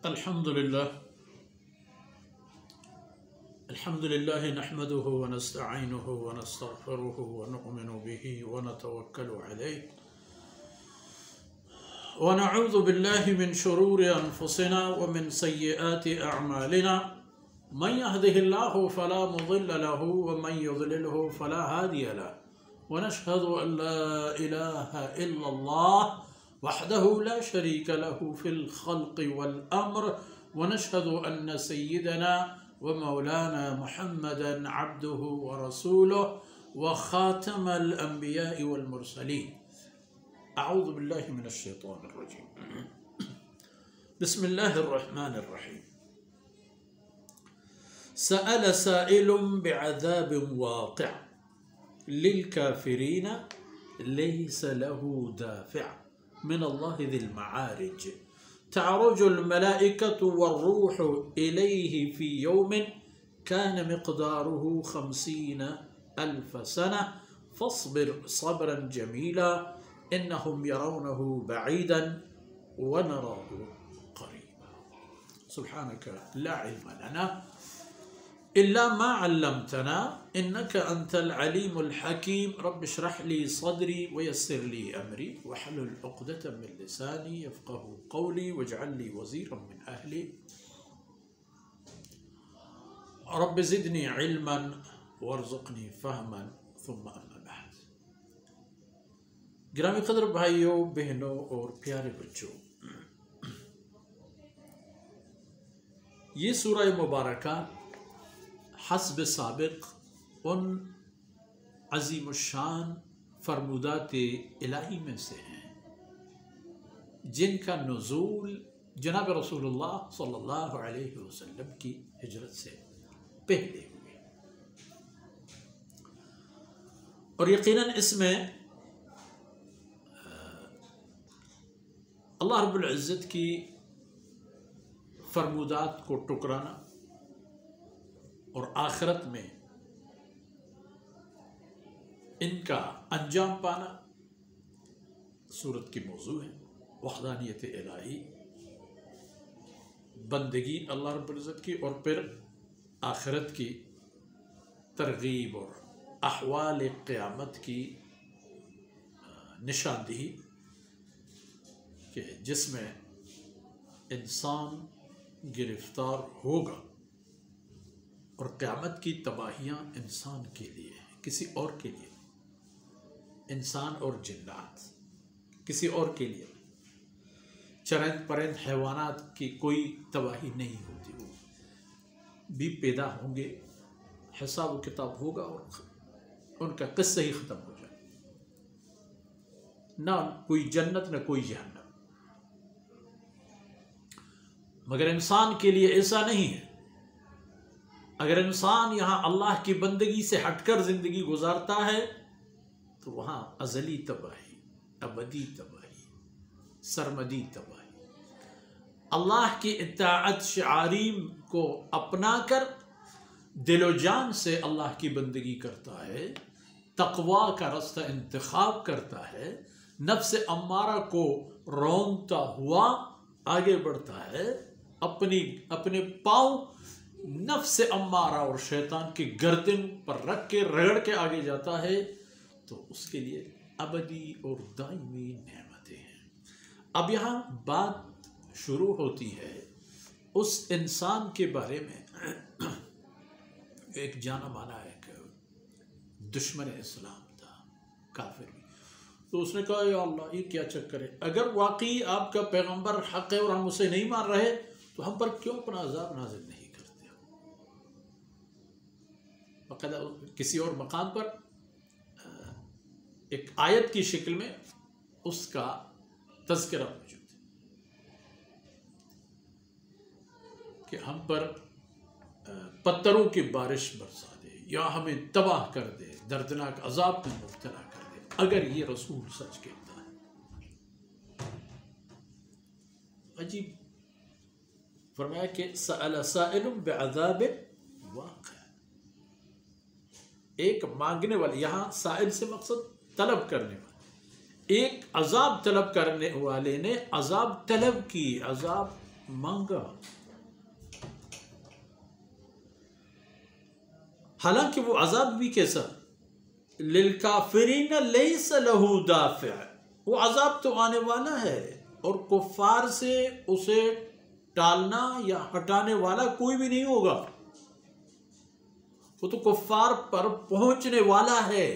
الحمد لله نحمده ونستعينه ونستغفره ونؤمن به ونتوكل عليه ونعوذ بالله من شرور أنفسنا ومن سيئات أعمالنا من يهده الله فلا مضل له ومن يضلله فلا هادي له ونشهد أن لا إله إلا الله وحده لا شريك له في الخلق والأمر ونشهد أن سيدنا ومولانا محمدا عبده ورسوله وخاتم الأنبياء والمرسلين. أعوذ بالله من الشيطان الرجيم. بسم الله الرحمن الرحيم. سأل سائل بعذاب واقع للكافرين ليس له دافع من الله ذي المعارج تعرج الملائكة والروح إليه في يوم كان مقداره 50,000 سنة فاصبر صبرا جميلا إنهم يرونه بعيدا ونراه قريبا. سبحانك لا علم لنا إلا ما علمتنا إنك أنت العليم الحكيم. رب اشرح لي صدري ويسر لي أمري واحلل عقدة من لساني يفقه قولي واجعل لي وزيرا من أهلي. رب زدني علما وارزقني فهما ثم أما بعد. گرامی قدر بھائیوں بہنوں اور پیارے بچوں، یہ سورہ مبارکہ حسب سابق ان عظیم الشان فرمودات الہی میں سے ہیں جن کا نزول جناب رسول اللہ صلی اللہ علیہ وسلم کی ہجرت سے پہلے ہوئے، اور یقیناً اس میں اللہ رب العزت کی فرمودات کو ٹکرانا اور آخرت میں ان کا انجام پانا سورت کی موضوع ہے. وحدانیت الہی، بندگی اللہ رب العزت کی، اور پھر آخرت کی ترغیب اور احوال قیامت کی نشاندہی کہ جس میں انسان گرفتار ہوگا، اور قیامت کی تباہیاں انسان کے لیے ہیں، کسی اور کے لیے، انسان اور جنات کسی اور کے لیے، چرند پرند حیوانات کی کوئی تباہی نہیں ہوتی. وہ بھی پیدا ہوں گے، حساب و کتاب ہوگا اور ان کا قصہ ہی ختم ہو جائے. نہ کوئی جنت نہ کوئی جہنم. مگر انسان کے لیے ایسا نہیں ہے. اگر انسان یہاں اللہ کی بندگی سے ہٹ کر زندگی گزارتا ہے تو وہاں ازلی تباہی، ابدی تباہی، سرمدی تباہی. اللہ کی اطاعت شعاریم کو اپنا کر دل و جان سے اللہ کی بندگی کرتا ہے، تقوی کا راستہ انتخاب کرتا ہے، نفس امارہ کو رونتا ہوا آگے بڑھتا ہے، اپنے پاؤں نفس امارہ اور شیطان کی گردن پر رکھ کے رگڑ کے آگے جاتا ہے، تو اس کے لیے ابدی اور دائمی نعمتیں ہیں. اب یہاں بات شروع ہوتی ہے اس انسان کے بارے میں ایک جانا مانا ایک دشمن اسلام تھا، کافر بھی. تو اس نے کہا یا اللہ یہ کیا چکر ہے، اگر واقعی آپ کا پیغمبر حق ہے اور ہم اسے نہیں مان رہے تو ہم پر کیوں اپنا عذاب نازل نہیں کرتے. باقاعدہ کسی اور مقام پر ایک آیت کی شکل میں اس کا تذکرہ موجود ہے کہ ہم پر پتھروں کی بارش برسا دے یا ہمیں تباہ کر دے، دردناک عذاب میں مبتلا کر دے اگر یہ رسول سچ کہتا ہے. عجیب فرمایا کہ سأل سائل بعذاب واقع، ایک مانگنے والے، یہاں سائل سے مقصد طلب کرنے والے، ایک عذاب طلب کرنے والے نے عذاب طلب کی، عذاب مانگا. حالانکہ وہ عذاب بھی کیسا، للکافرین لیس لہ دافع، وہ عذاب تو آنے والا ہے اور کفار سے اسے ٹالنا یا ہٹانے والا کوئی بھی نہیں ہوگا. وہ تو کفار پر پہنچنے والا ہے،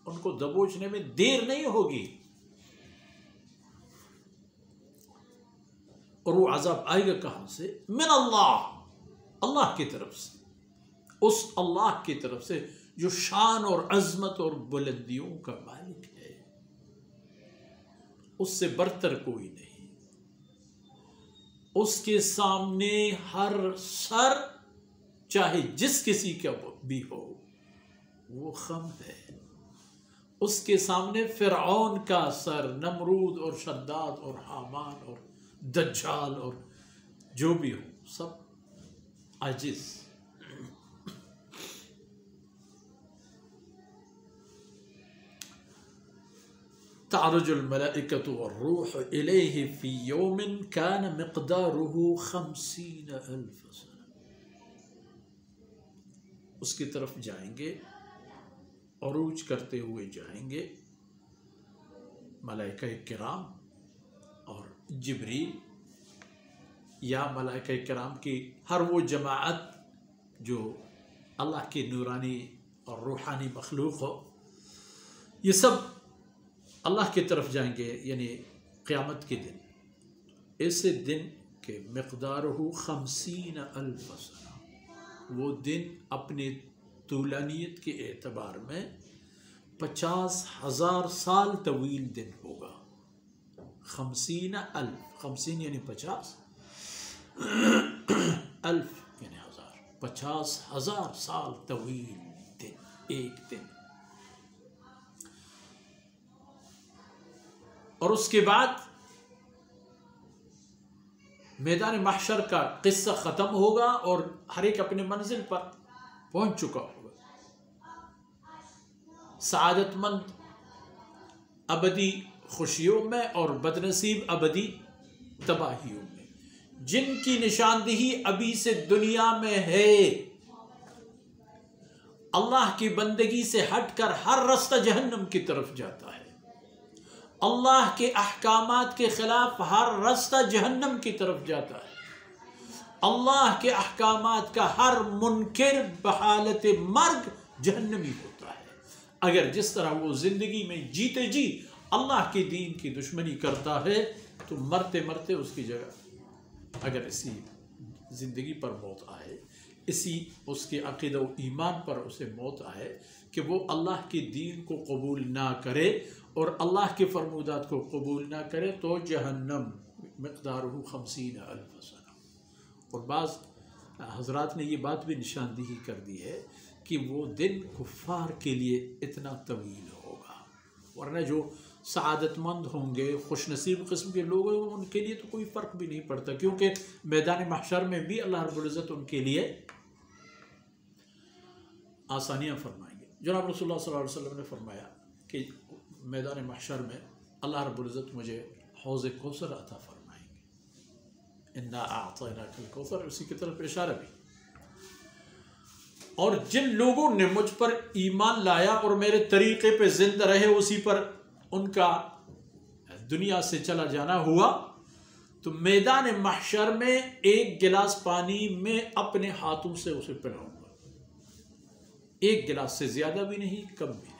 ان کو دبوچنے میں دیر نہیں ہوگی. اور وہ عذاب آئے گا کہاں سے؟ من اللہ، اللہ کی طرف سے، اس اللہ کی طرف سے جو شان اور عظمت اور بلندیوں کا مالک ہے، اس سے برتر کوئی نہیں. اس کے سامنے ہر سر چاہے جس کسی کا بھی ہو وہ خم ہے. اس کے سامنے فرعون کا سر، نمرود اور شداد اور حامان اور دجال اور جو بھی ہو سب عاجز. تعرج الملائکۃ والروح الیہ فی یوم کان مقدارہ 50,000 سنہ. اس کی طرف جائیں گے، عروج کرتے ہوئے جائیں گے ملائکہ کرام اور جبریل یا ملائکہ کرام کی ہر وہ جماعت جو اللہ کی نورانی اور روحانی مخلوق ہو. یہ سب اللہ کی طرف جائیں گے، یعنی قیامت کے دن، ایسے دن کہ مقدارہ 50,000 سنہ، وہ دن اپنے طولانیت کے اعتبار میں 50,000 سال طویل دن ہوگا. 50,000، 50 یعنی 50، 1000 یعنی 1000، 50,000 سال طویل دن، ایک دن. اور اس کے بعد میدان محشر کا قصہ ختم ہوگا اور ہر ایک اپنے منزل پر پہنچ چکا ہوگا. سعادت مند ابدی خوشیوں میں اور بدنصیب ابدی تباہیوں میں. جن کی نشاندہی ابھی سے دنیا میں ہے، اللہ کی بندگی سے ہٹ کر ہر رستہ جہنم کی طرف جاتا ہے. اللہ کے احکامات کے خلاف ہر رستہ جہنم کی طرف جاتا ہے. اللہ کے احکامات کا ہر منکر بحالت مرگ جہنمی ہوتا ہے. اگر جس طرح وہ زندگی میں جیتے جی اللہ کے دین کی دشمنی کرتا ہے تو مرتے مرتے اس کی جگہ اگر اسی زندگی پر موت آئے، اسی اس کے عقیدہ و ایمان پر اسے موت آئے کہ وہ اللہ کے دین کو قبول نہ کرے اور اللہ کے فرمودات کو قبول نہ کرے، تو جہنم مقدارہ 50,000 سنہ. اور بعض حضرات نے یہ بات بھی نشاندہی کر دی ہے کہ وہ دن کفار کے لیے اتنا طویل ہوگا، ورنہ جو سعادت مند ہوں گے، خوش نصیب قسم کے لوگ ہیں، ان کے لیے تو کوئی فرق بھی نہیں پڑتا، کیونکہ میدان محشر میں بھی اللہ رب العزت ان کے لیے آسانیاں فرمائیں گے. جناب رسول اللہ صلی اللہ علیہ وسلم نے فرمایا کہ میدان محشر میں اللہ رب العزت مجھے حوض کوثر عطا فرمائیں گے. انا اعطیناک الکوثر، اسی کی طرف اشارہ بھی. اور جن لوگوں نے مجھ پر ایمان لایا اور میرے طریقے پہ زندہ رہے، اسی پر ان کا دنیا سے چلا جانا ہوا، تو میدان محشر میں ایک گلاس پانی میں اپنے ہاتھوں سے اسے پلاؤں گا. ایک گلاس سے زیادہ بھی نہیں، کم بھی نہیں.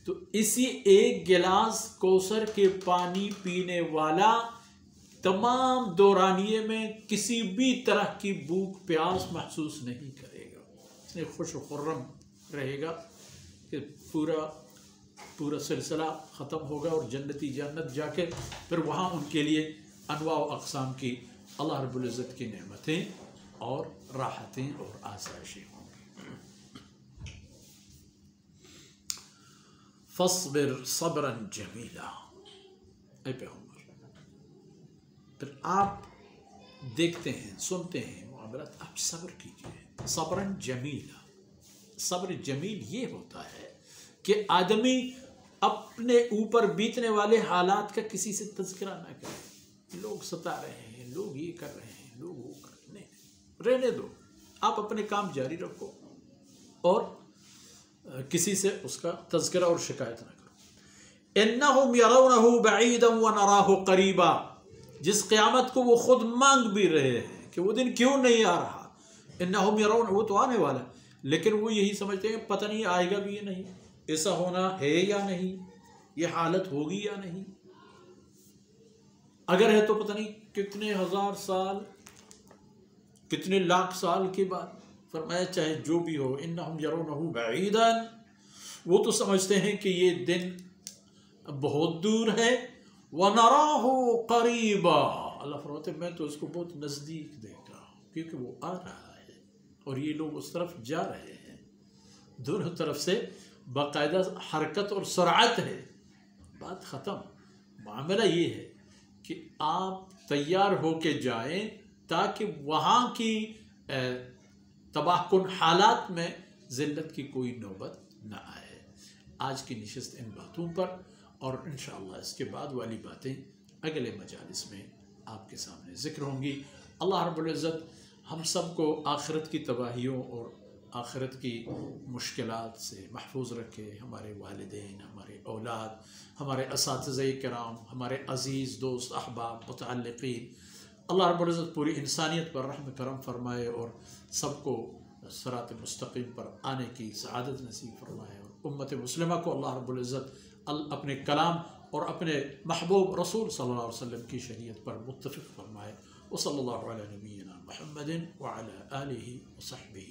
تو اسی ایک گلاس کوثر کے پانی پینے والا تمام دورانیے میں کسی بھی طرح کی بھوک پیاس محسوس نہیں کرے گا. اس نے خوش و خرم رہے گا کہ پورا سلسلہ ختم ہوگا اور جنتی جنت جا کے پھر وہاں ان کے لیے انواع و اقسام کی اللہ رب العزت کی نعمتیں اور راحتیں اور آسائشیں ہوں گی. فاصبر صبرا جمیلا. اے پیغمبر، پھر آپ دیکھتے ہیں، سنتے ہیں معاملات، آپ صبر کیجئے. صبرا جمیلا، صبر جمیل یہ ہوتا ہے کہ آدمی اپنے اوپر بیتنے والے حالات کا کسی سے تذکرہ نہ کرے. لوگ ستا رہے ہیں، لوگ یہ کر رہے ہیں، لوگ وہ کرنے رہنے دو، آپ اپنے کام جاری رکھو اور کسی سے اس کا تذکرہ اور شکایت نہ کرو۔ انہم یرونہ بعیدا ونراہ قریبا، جس قیامت کو وہ خود مانگ بھی رہے ہیں کہ وہ دن کیوں نہیں آ رہا، انہم یرون، وہ تو آنے والا ہے، لیکن وہ یہی سمجھتے ہیں پتہ نہیں آئے گا بھی یا نہیں، ایسا ہونا ہے یا نہیں، یہ حالت ہوگی یا نہیں، اگر ہے تو پتہ نہیں کتنے ہزار سال، کتنے لاکھ سال کے بعد۔ فرمایا چاہے جو بھی ہو، انہم یرونہ بعیدا، وہ تو سمجھتے ہیں کہ یہ دن بہت دور ہے، وَنَرَاهُ قَرِيبًا، اللہ فرماتے ہیں میں تو اس کو بہت نزدیک دیکھ رہا ہوں، کیونکہ وہ آ رہا ہے اور یہ لوگ اس طرف جا رہے ہیں، دونوں طرف سے باقاعدہ حرکت اور سرعت ہے۔ بات ختم۔ معاملہ یہ ہے کہ آپ تیار ہو کے جائیں تاکہ وہاں کی تباہ کن حالات میں ذلت کی کوئی نوبت نہ آئے۔ آج کی نشست ان باتوں پر، اور انشاءاللہ اس کے بعد والی باتیں اگلے مجالس میں آپ کے سامنے ذکر ہوں گی۔ اللہ رب العزت ہم سب کو آخرت کی تباہیوں اور آخرت کی مشکلات سے محفوظ رکھے، ہمارے والدین، ہمارے اولاد، ہمارے اساتذہ کرام، ہمارے عزیز دوست احباب متعلقین، اللہ رب العزت پوری انسانیت پر رحم کرم فرمائے اور سب کو صراط مستقیم پر آنے کی سعادت نصیب فرمائے، اور امت مسلمہ کو اللہ رب العزت اپنے کلام اور اپنے محبوب رسول صلی اللہ علیہ وسلم کی شریعت پر متفق فرمائے۔ وصلی اللہ علی نبینا محمد وعلی آلہ وصحبہ